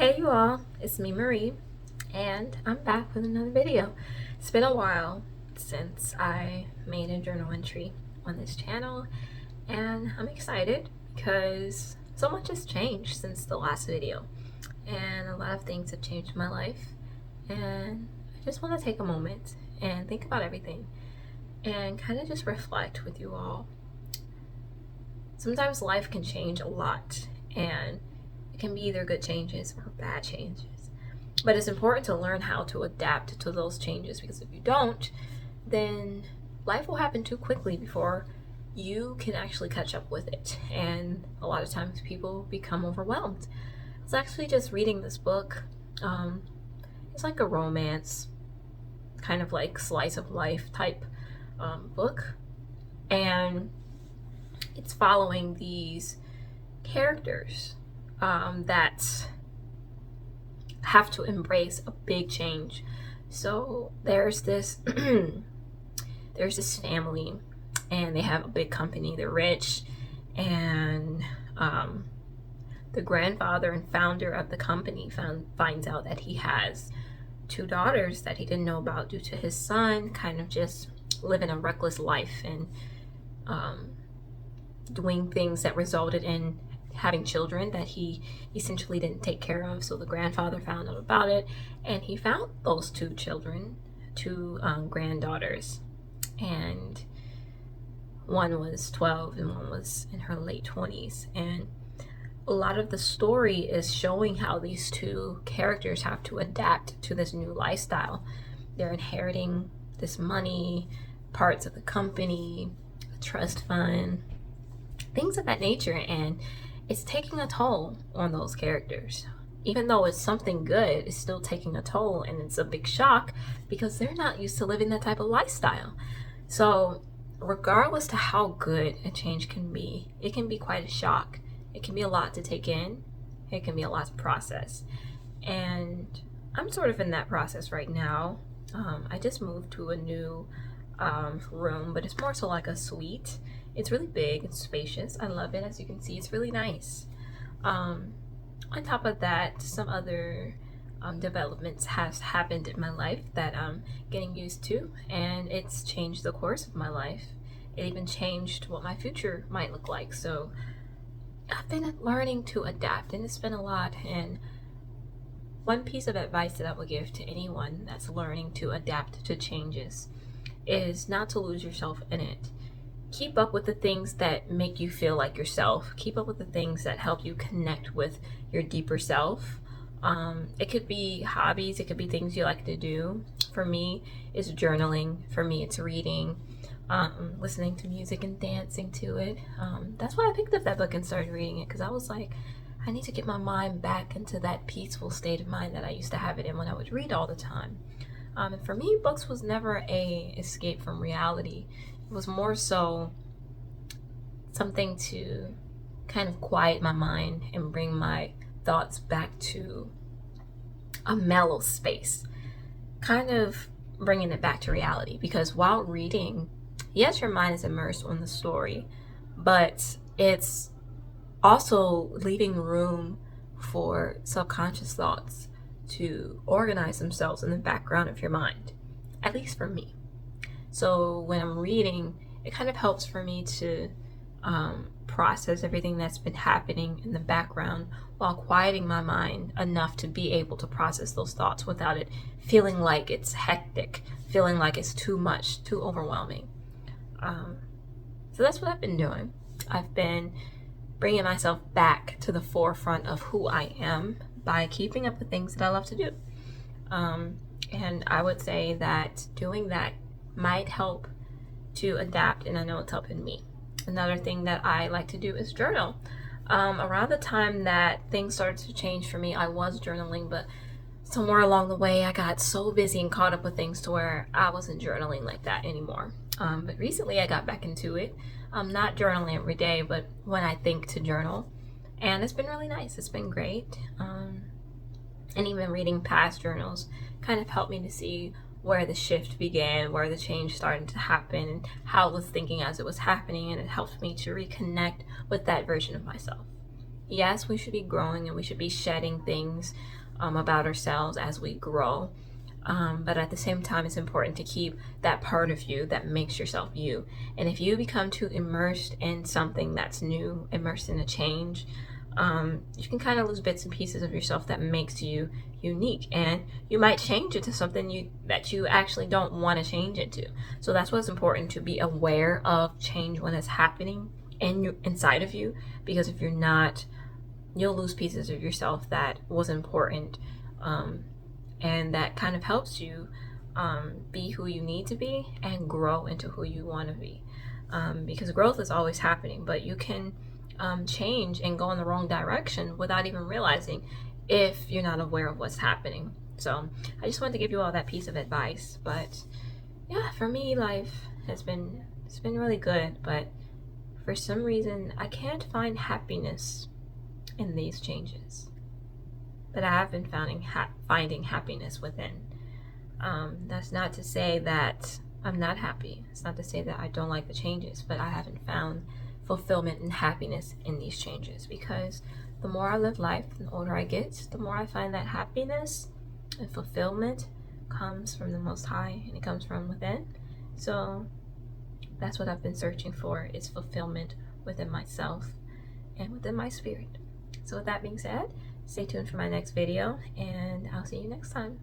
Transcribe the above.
Hey you all, it's me Marie, and I'm back with another video. It's been a while since I made a journal entry on this channel, and I'm excited because so much has changed since the last video, and a lot of things have changed in my life, and I just want to take a moment and think about everything and kind of just reflect with you all. Sometimes life can change a lot, and it can be either good changes or bad changes. But it's important to learn how to adapt to those changes, because if you don't, then life will happen too quickly before you can actually catch up with it. And a lot of times people become overwhelmed. I was actually just reading this book. It's like a romance, kind of like slice of life type book. And it's following these characters that have to embrace a big change. So there's this there's this family, and they have a big company. They're rich, and the grandfather and founder of the company finds out that he has two daughters that he didn't know about due to his son kind of just living a reckless life and doing things that resulted in having children that he essentially didn't take care of. So the grandfather found out about it, and he found those two children, two granddaughters, and one was 12 and one was in her late 20s. And a lot of the story is showing how these two characters have to adapt to this new lifestyle. They're inheriting this money, parts of the company, a trust fund, things of that nature, and it's taking a toll on those characters. Even though it's something good, it's still taking a toll, and it's a big shock because they're not used to living that type of lifestyle. So regardless to how good a change can be, it can be quite a shock. It can be a lot to take in. It can be a lot to process. And I'm sort of in that process right now. I just moved to a new room, but it's more so like a suite. It's really big and spacious. I love it. As you can see, it's really nice. On top of that, some other developments has happened in my life that I'm getting used to, and it's changed the course of my life. It even changed what my future might look like. So I've been learning to adapt, and it's been a lot. And one piece of advice that I would give to anyone that's learning to adapt to changes is not to lose yourself in it. Keep up with the things that make you feel like yourself. Keep up with the things that help you connect with your deeper self. It could be hobbies, it could be things you like to do. For me, it's journaling. For me, it's reading, listening to music and dancing to it. That's why I picked up that book and started reading it, because I was like, I need to get my mind back into that peaceful state of mind that I used to have it in when I would read all the time. And for me, books was never a escape from reality. It was more so something to kind of quiet my mind and bring my thoughts back to a mellow space, kind of bringing it back to reality. Because while reading, yes, your mind is immersed in the story, but it's also leaving room for subconscious thoughts to organize themselves in the background of your mind, at least for me. So when I'm reading, it kind of helps for me to process everything that's been happening in the background while quieting my mind enough to be able to process those thoughts without it feeling like it's hectic, feeling like it's too much, too overwhelming. So that's what I've been doing. I've been bringing myself back to the forefront of who I am by keeping up the things that I love to do. And I would say that doing that might help to adapt, and I know it's helping me. Another thing that I like to do is journal. Around the time that things started to change for me, I was journaling, but somewhere along the way I got so busy and caught up with things to where I wasn't journaling like that anymore. But recently I got back into it. I'm not journaling every day, but when I think to journal, and it's been really nice. It's been great. And even reading past journals kind of helped me to see where the shift began, where the change started to happen, and how I was thinking as it was happening, and it helped me to reconnect with that version of myself. yes, we should be growing and we should be shedding things about ourselves as we grow. But at the same time, it's important to keep that part of you that makes yourself you. And if you become too immersed in something that's new, immersed in a change, you can kind of lose bits and pieces of yourself that makes you unique, and you might change it to something that you actually don't want to change it to. So that's why it's important to be aware of change when it's happening inside of you, because if you're not, you'll lose pieces of yourself that was important, and that kind of helps you be who you need to be and grow into who you want to be, because growth is always happening, but you can change and go in the wrong direction without even realizing if you're not aware of what's happening. So I just wanted to give you all that piece of advice. But yeah, for me, life it's been really good, but for some reason I can't find happiness in these changes. But I have been finding happiness within. That's not to say that I'm not happy. It's not to say that I don't like the changes, but I haven't found fulfillment and happiness in these changes, because the more I live life and the older I get, the more I find that happiness and fulfillment comes from the Most High, and it comes from within. So that's what I've been searching for, is fulfillment within myself and within my spirit. So with that being said, stay tuned for my next video, and I'll see you next time.